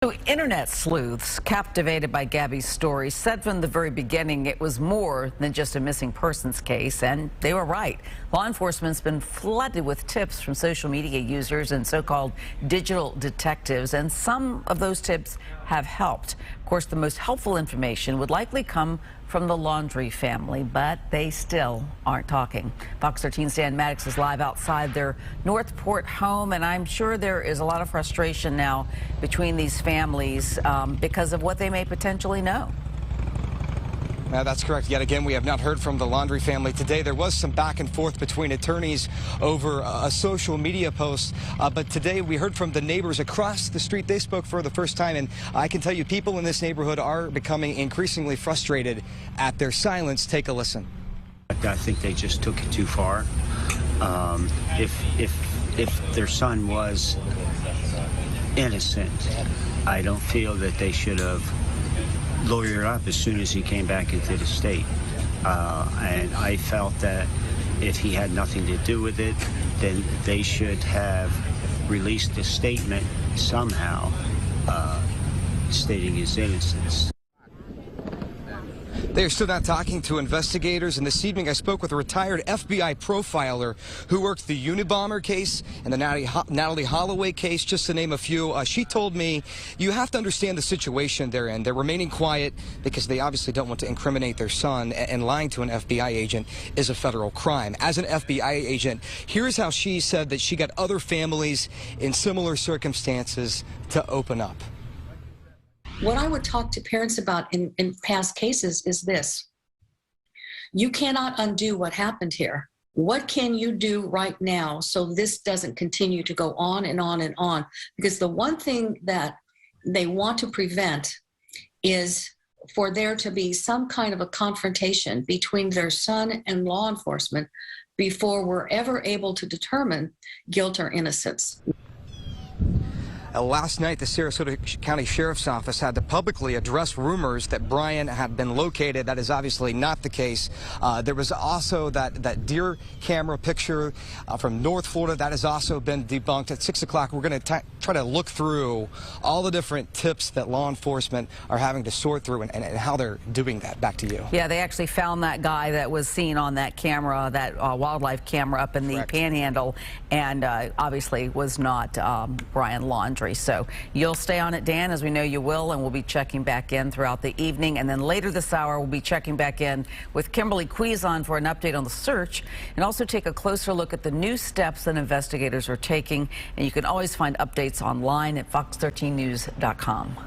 So internet sleuths, captivated by Gabby's story, said from the very beginning it was more than just a missing persons case, and they were right. Law enforcement's been flooded with tips from social media users and so-called digital detectives, and some of those tips have helped. Of course, the most helpful information would likely come from the Laundrie family, but they still aren't talking. Fox 13's Dan Maddox is live outside their Northport home, and I'm sure there is a lot of frustration now between these families because of what they may potentially know. That's correct. Yet again, we have not heard from the Laundrie family today. There was some back and forth between attorneys over a social media post, but today we heard from the neighbors across the street. They spoke for the first time, and I can tell you people in this neighborhood are becoming increasingly frustrated at their silence. Take a listen. I think they just took it too far. If their son was innocent, I don't feel that they should have lawyered up as soon as he came back into the state. And I felt that if he had nothing to do with it, then they should have released a statement somehow stating his innocence. They are still not talking to investigators, and this evening I spoke with a retired FBI profiler who worked the Unabomber case and the Natalie Holloway case, just to name a few. She told me, you have to understand the situation they're in. They're remaining quiet because they obviously don't want to incriminate their son, and lying to an FBI agent is a federal crime. As an FBI agent, here's how she said that she got other families in similar circumstances to open up. What I would talk to parents about in past cases is this. You cannot undo what happened here. What can you do right now so this doesn't continue to go on and on and on? Because the one thing that they want to prevent is for there to be some kind of a confrontation between their son and law enforcement before we're ever able to determine guilt or innocence. Last night, the Sarasota County Sheriff's Office had to publicly address rumors that Brian had been located. That is obviously not the case. There was also that deer camera picture from North Florida. That has also been debunked. At 6 o'clock, we're going to try to look through all the different tips that law enforcement are having to sort through and how they're doing that. Back to you. Yeah, they actually found that guy that was seen on that camera, that wildlife camera up in the Panhandle, and obviously was not Brian Laundrie. So you'll stay on it, Dan, as we know you will, and we'll be checking back in throughout the evening. And then later this hour, we'll be checking back in with Kimberly Quizon for an update on the search, and also take a closer look at the new steps that investigators are taking. And you can always find updates online at fox13news.com.